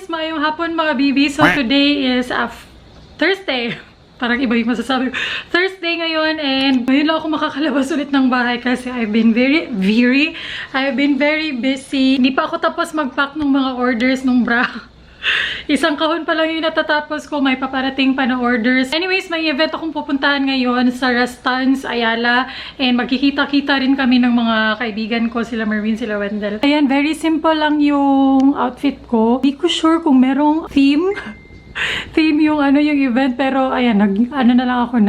Maayong hapon mga bibi. So today is Thursday. Parang iba yung masasabi ko. Thursday ngayon and ngayon lang ako makakalabas ulit ng bahay kasi I've been very busy. Hindi pa ako tapos mag-pack ng mga orders ng bra. Isang kahon pa lang yung natatapos ko. May paparating pa na orders. Anyways, may event akong pupuntahan ngayon sa Rastans, Ayala. And magkikita-kita rin kami ng mga kaibigan ko. Sila Merwin, sila Wendell. Ayan, very simple lang yung outfit ko. Hindi ko sure kung merong theme yung yung event. Pero ayan, ano na lang ako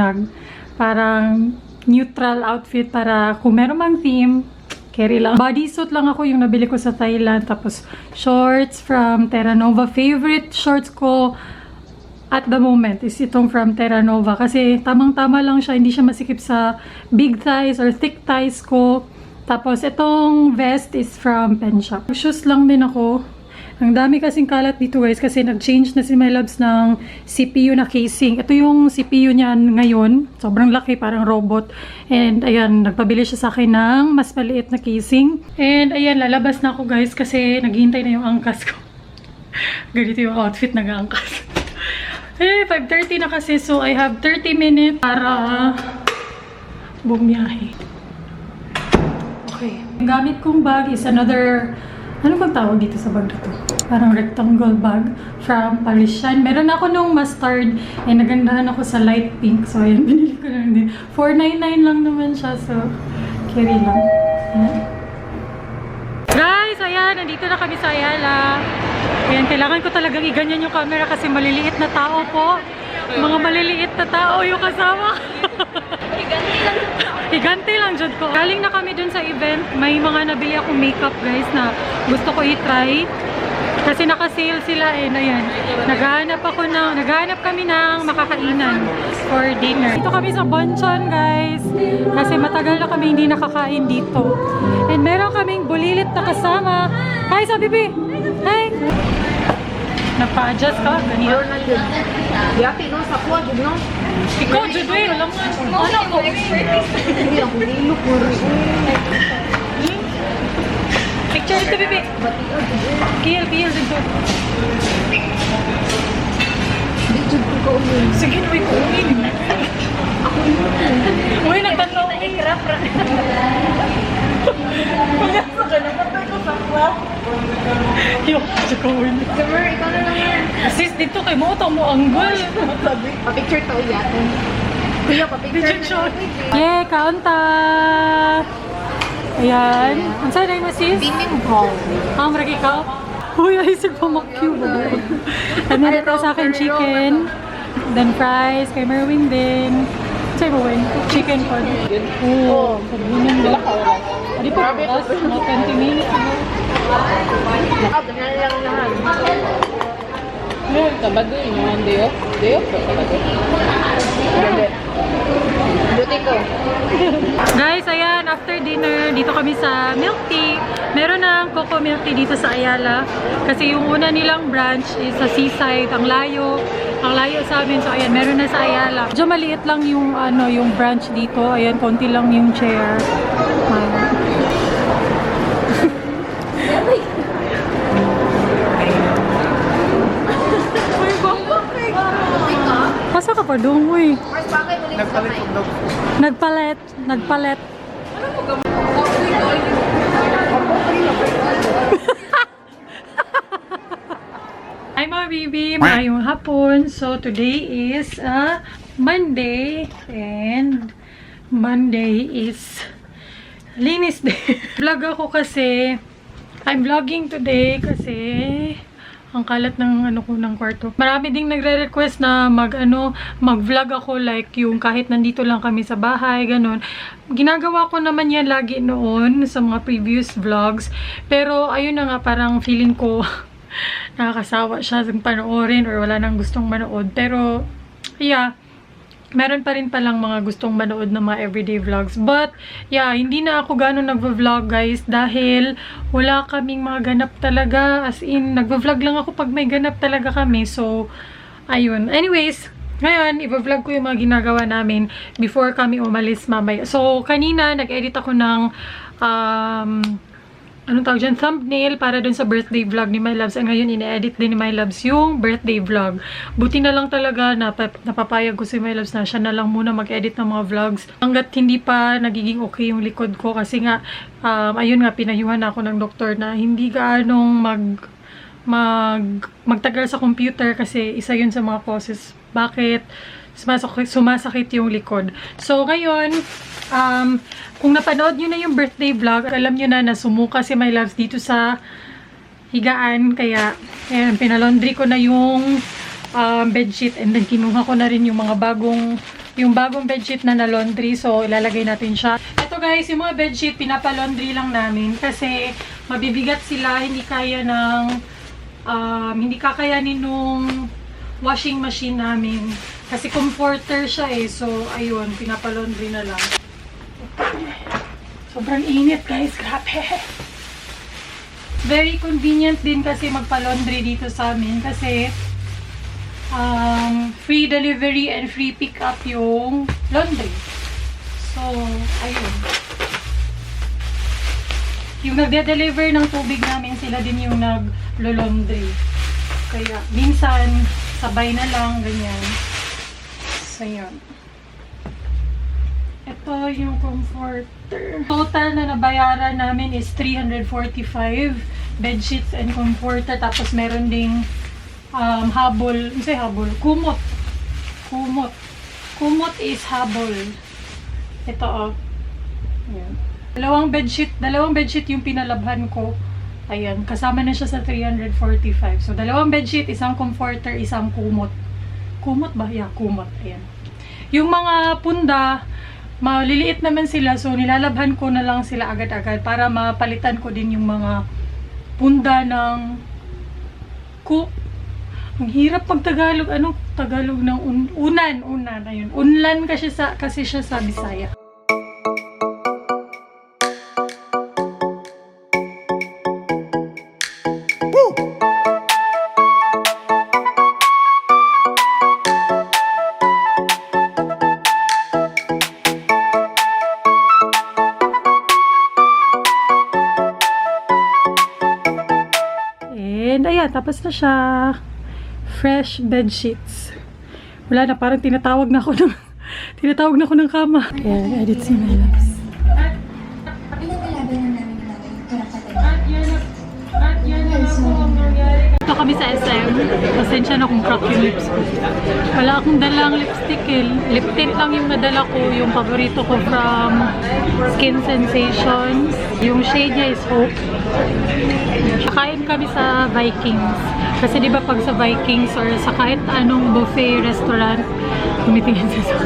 parang neutral outfit para kung meron mang theme, carry lang. Bodysuit lang ako yung nabili ko sa Thailand. Tapos, shorts from Terra Nova. Favorite shorts ko at the moment is itong from Terra Nova. Kasi tamang-tama lang siya. Hindi siya masikip sa big thighs or thick thighs ko. Tapos, itong vest is from Penshop. Shoes lang din ako. Ang dami kasing kalat dito guys kasi nag-change na si My Loves ng CPU na casing. Ito yung CPU niya ngayon. Sobrang laki, parang robot. And ayan, nagpabili siya sa akin ng mas maliit na casing. And ayan, lalabas na ako guys kasi naghihintay na yung angkas ko. Ganito yung outfit nag-angkas. 5:30 na kasi so I have 30 minutes para bumiyahe. Okay. Ang gamit kong bag is another... Ano bang tawag dito sa bag na to? Parang rectangle bag from Parisian. Meron ako nung mustard and nagandahan ako sa light pink. So, ayan, binili ko lang din. 499 lang naman siya. So, carry lang. Ayan. Guys, ayan, nandito na kami sa Ayala. Ayan, kailangan ko talagang iganyan yung camera kasi maliliit na tao po. Mga maliliit na tao yung kasama. Higanti lang dyan ko. Galing na kami dun sa event. May mga nabili akong makeup guys na gusto ko i-try. Kasi naka-sale sila eh. Ayan. Naghahanap kami ng makakainan for dinner. Dito kami sa Bonchon guys. Kasi matagal na kami hindi nakakain dito. And meron kaming bulilit na kasama. Hi sa bibi! Hi! Nagpa-adjust ka? Ganyan. Yati no, sa kuha, jud no. Ikaw, Judwin, alam nga. Ano ko? Hindi ako nilo ko rin. Picture ito, bebe. Kill dito. Hindi jud ko kaunin. Sige, uy, kunin. Ako rin. Uy, nagtanong. Ikrap-ra. Pagkasa ka na, patay ko sa class. Yung, tsaka uwi. Summer, ikaw na naman. Sis, dito kay mo, mo anggol. Pa-picture to yatin. Kuya, pa-picture na. Yeah, kaunta. Ayan. Ang saan na mo, sis? Bibimbong. Marag ikaw? Uy, ayisip pa mag-cube. Ano ito sa akin, chicken. Then fries, kay Merwin din. Sa'yo mo, chicken po. Oo, sabunan ba? Adi pa, bukas, mga 20 minutes. Ganyan lang naman. Sabado yung Deo? Deo? Sabado? Buti ko. Guys, ayan, after dinner, dito kami sa milk tea. Meron ng coco milk tea dito sa Ayala. Kasi yung una nilang branch is sa seaside. Ang layo sa amin. So, ayan, meron na sa Ayala. Medyo maliit lang yung, yung branch dito. Ayan, konti lang yung chair. Pasa ka pa doon, uy. Nagpalet. Hi mga baby, maayong hapon. So today is Monday and Monday is linis day. Vlog ako kasi I'm vlogging today kasi ang kalat ng ng kwarto. Marami ding nagre-request na mag-vlog ako like yung kahit nandito lang kami sa bahay, ganun. Ginagawa ko naman yan lagi noon sa mga previous vlogs. Pero ayun na nga, parang feeling ko nakakasawa siya sa panoorin or wala nang gustong manood. Pero yeah, meron pa rin palang mga gustong manood ng mga everyday vlogs. But, yeah, hindi na ako gano'n nagvo-vlog, guys. Dahil wala kaming mga ganap talaga. As in, nagvo-vlog lang ako pag may ganap talaga kami. So, ayun. Anyways, ngayon, i-vlog ko yung mga ginagawa namin before kami umalis mamaya. So, kanina, nag-edit ako ng anong tawag dyan, thumbnail para dun sa birthday vlog ni My Loves. And ngayon, ine-edit din ni My Loves yung birthday vlog. Buti na lang talaga na napapayag ko si My Loves na siya na lang muna mag-edit ng mga vlogs. Hanggat hindi pa nagiging okay yung likod ko kasi nga, ayun nga, pinayuhan ako ng doktor na hindi gaanong magtagal sa computer kasi isa yun sa mga causes. Bakit sumasakit yung likod. So, ngayon, kung napanood nyo na yung birthday vlog, alam nyo na sumuka si My Loves dito sa higaan. Kaya, ayan, pinalaundry ko na yung bedsheet and then kinuha ko na rin yung mga bagong bedsheet na na-laundry. So, ilalagay natin siya. Ito guys, yung mga bedsheet, pinapalaundry lang namin kasi mabibigat sila, hindi kakayanin nung washing machine namin. Kasi comforter siya eh. So, ayun, pinapalaundry na lang. Sobrang init guys, grabe. Very convenient din kasi magpa-laundry dito sa amin kasi free delivery and free pick up yung laundry. So, ayun. Yung nagde-deliver ng tubig namin, sila din yung nag-laundry. Kaya, minsan, sabay na lang, ganyan. So, yun. Ito yung comforter. Total na nabayaran namin is 345 bedsheets and comforter. Tapos meron ding habol. Kumot. Kumot is habol. Ito Ayan. Dalawang bedsheet yung pinalabhan ko. Ayan. Kasama na siya sa 345. So, dalawang bedsheet, isang comforter, isang kumot. Kumot ba? Yeah, kumot. Ayan. Yung mga punda, maliliit naman sila. So, nilalabhan ko na lang sila agad-agad para mapalitan ko din yung mga punda ng ang hirap pag Tagalog. Ano Tagalog ng unan? Ayun. Unlan kasi siya sa Bisaya. And ayan, tapos na siya. Fresh bed sheets. Wala na, parang tinatawag na ako ng kama. Ayan, edit si My Loves. Ito kami sa SM. Pasensya na kung crack yung lips ko. Wala akong dalang lipstick eh. Lip tint lang yung nadala ko. Yung paborito ko from Skin Sensations. Yung shade niya is Hope. Kain kami sa Vikings. Kasi di ba pag sa Vikings or sa kahit anong buffet restaurant, tumitingin sa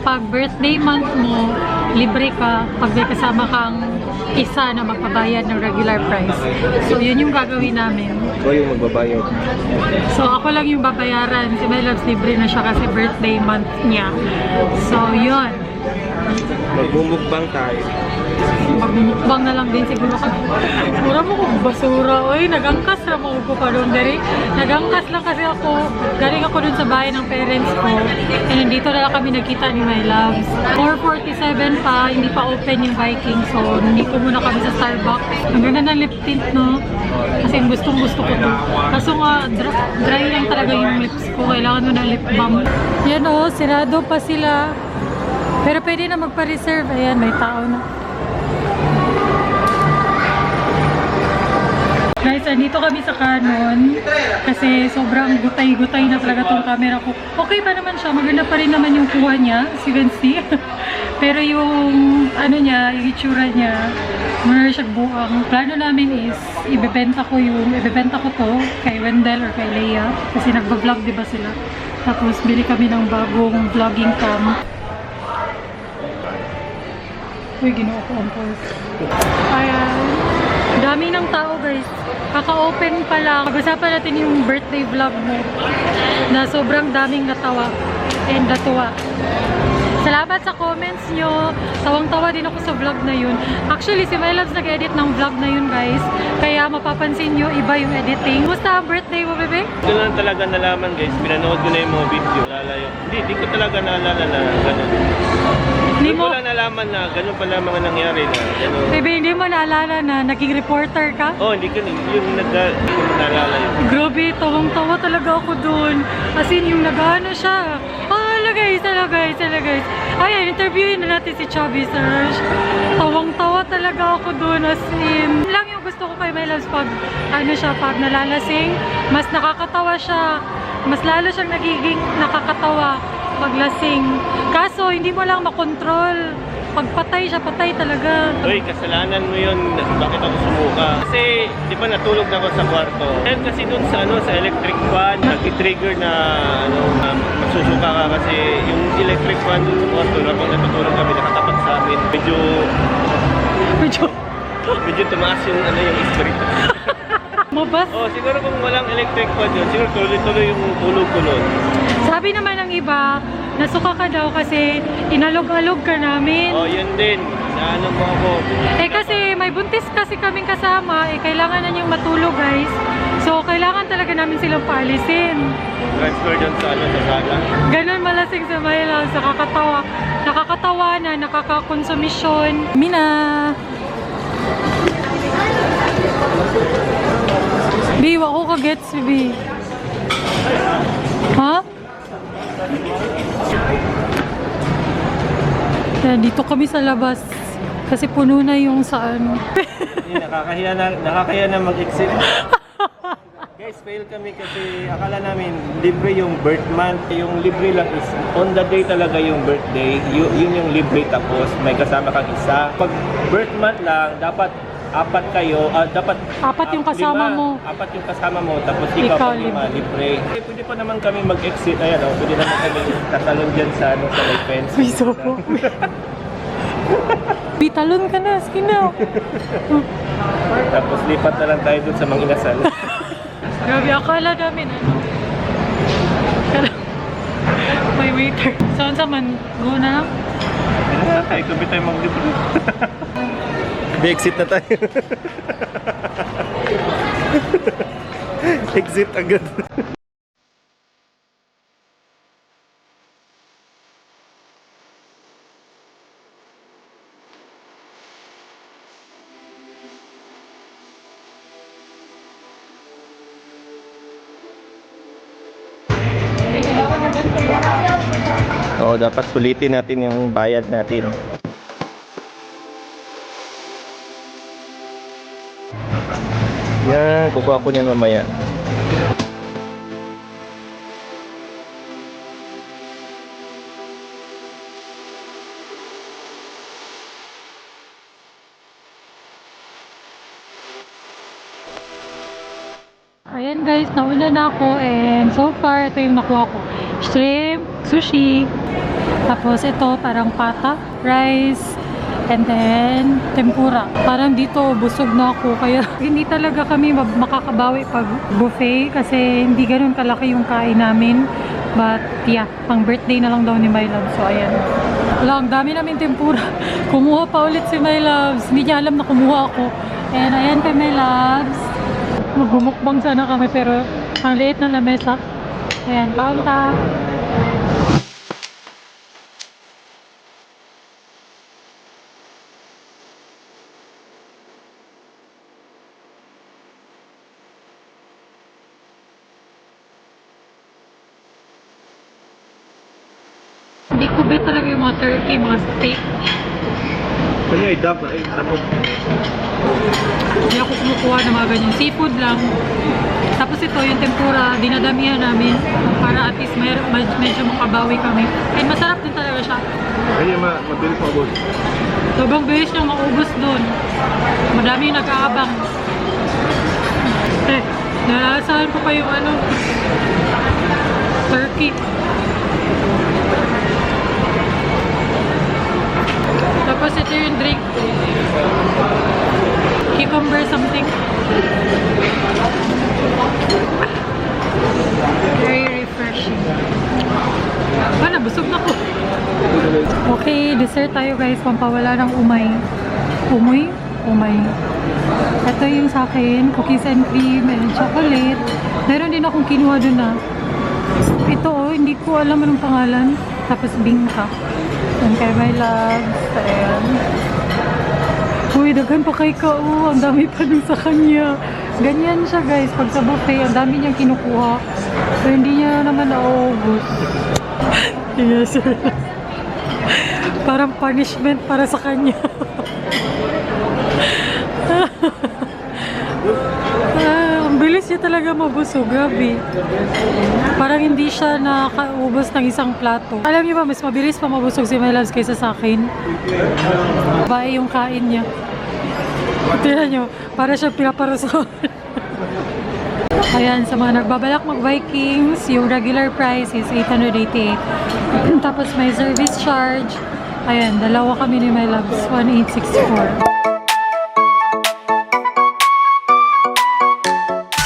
pag birthday month mo, libre ka pag may kasama kang isa na magpabayad ng regular price. So, yun yung gagawin namin. Ikaw yung magbabayad. So, ako lang yung babayaran. Si My Loves libre na siya kasi birthday month niya. So, yun. Magbumukbang tayo. Magmumukbang na lang din siguro kami. Mura mo kong basura. Uy, nagangkas na mo ko pa doon dari. Nagangkas lang kasi ako. Galing ako dun sa bahay ng parents ko. And nandito na lang kami nagkita ni My Loves. 4:47 pa, hindi pa open yung Viking. So, nandito muna kami sa Starbucks. Ang ganda ng lip tint, no? Kasi gustong-gusto ko to. Kaso nga, dry lang talaga yung lips ko. Kailangan mo ng lip balm. Yan o, sirado pa sila. Pero pwede na magpa-reserve. Ayan, may tao na. Guys, andito kami sa Canon kasi sobrang gutay-gutay na talaga tong camera ko. Okay pa naman siya, maganda pa rin naman yung kuha niya, si Vinci. Pero yung ano niya, yung itsura niya, muna siya buang. Plano namin is ibebenta ko to kay Wendell or kay Leia kasi nagba-vlog diba sila. Tapos bili kami ng bagong vlogging cam. Uy, ginuha ko ang pause. Ayan. Dami ng tao guys. Kaka-open pa lang. Pag-usapan natin yung birthday vlog mo na sobrang daming natawa and natuwa. Salamat sa comments nyo. Tawang-tawa din ako sa vlog na yun. Actually, si My Loves nag-edit ng vlog na yun guys. Kaya mapapansin nyo, iba yung editing. Kumusta ang birthday mo, bebe? Ito lang talaga nalaman guys. Pinanood ko na yung mga video. Hindi ko talaga naalala na gano'n. Hindi Doon ko mo, lang nalaman na ganun pala mga nangyari na. Ganun. baby, hindi mo naalala na naging reporter ka? Oh, hindi ko naalala yun. Grabe, tawang-tawa talaga ako doon. As in, yung nag-ano siya. Guys. Ayan, interviewin na natin si Chubby Serge. Tawang-tawa talaga ako doon. As in, yun lang yung gusto ko kay My Loves pag, pag nalalasing, mas nakakatawa siya. Mas lalo siyang nagiging nakakatawa pag lasing. Kaso, hindi mo lang makontrol. Pag patay siya, patay talaga. Uy, kasalanan mo yun. Bakit ako sumuka? Kasi, di ba natulog na ako sa kwarto. Dahil kasi dun sa, sa electric fan, nag-trigger na, masusuka ka kasi yung electric fan dun sa kwarto, habang natutulog kami, nakatapat sa amin. Medyo tumaas yung, yung spirit. Mabas. Oh, siguro kung walang electric fan yun, siguro tuloy-tuloy yung tulog ko nun. Sabi naman ng iba, nasuka ka daw kasi inalog-alog ka namin. Oh, yun din. Naano mo ako. Eh kasi may buntis kasi kaming kasama, kailangan na niyang matulog guys. So kailangan talaga namin silang paalisin. Transfer dun sa sa sala. Ganon malasing sa My Loves, nakakatawa. Nakakatawa na, nakakakonsumisyon. Mina! Bi, wako ka gets, Bi. Ha? Yan, dito kami sa labas. Kasi puno na yung sa ano. Nakakahiya na mag-exit. Guys, fail kami kasi akala namin libre yung birth month. Yung libre lang is on the day talaga yung birthday. Yun yung libre tapos may kasama kang isa. Pag birth month lang, dapat apat kayo, dapat Apat yung kasama mo. Apat yung kasama mo, tapos ikaw pag lima, libre. Pwede pa naman kami mag-exit, ayan o, pwede naman kami tatalon dyan sa may fence. Uy, sopo. Bitalon ka na, skinaw. Tapos lipat na lang tayo dun sa mga inasal. Grabe, akala namin ano. May waiter. Saan sa man? Go na lang? Tayo, gabi tayo mag-libre. Exit na tayo. Exit agad. Oo, dapat sulitin natin yung bayad natin. Yan, kukuha ko niyan mamaya. Ayan guys, nauna na ako and so far, ito yung nakuha ko. Shrimp, sushi, tapos ito parang pata, rice, and then tempura. Parang dito busog na ako kaya hindi talaga kami makakabawi pag buffet kasi hindi ganun kalaki yung kain namin. But yeah, pang birthday na lang daw ni My Loves. So ayan. Wala, ang dami namin tempura. Kumuha pa ulit si My Loves. Hindi niya alam na kumuha ako. And ayan kay My Loves. Magmumukbang sana kami pero ang liit na lamesa. Ayan, paunta. Hindi ko bet talaga yung mga turkey, mga steak. Kanya ay dapat ay sabog. Hindi ako kumukuha ng mga ganyan. Seafood lang. Tapos ito, yung tempura, dinadamihan namin para at least medyo makabawi kami. And masarap din talaga siya. Kanya mabilis maubos. Sobrang bilis niyang maubos doon. Madami yung nag-aabang. Nalasahan ko pa yung turkey. Tapos ito yung drink. Cucumber something. Very refreshing. Nabusog na ko. Okay, dessert tayo guys. Pampawala ng umay. Umay. Ito yung sa akin. Cookies and cream and chocolate. Meron din akong kinuha dun na. Ito hindi ko alam anong pangalan. Tapos bingka. Yan kay my loves. Ayan. Uy, daghan pa kay ka. Oh, ang dami pa dun sa kanya. Ganyan siya guys. Pag sa buffet, ang dami niyang kinukuha. So, hindi niya naman nauubos. Yes, sir. Parang punishment para sa kanya. Ang bilis niya talaga mabusog, grabe. Parang hindi siya nakaubos ng isang plato. Alam niyo ba, mas mabilis pa mabusog si my loves kaysa sa akin. Bae yung kain niya. Tingnan niyo, para siya pinaparasol. Ayan, sa mga nagbabalak mag-Vikings, yung regular price is 888. Tapos may service charge. Ayan, dalawa kami ni my loves, 1864.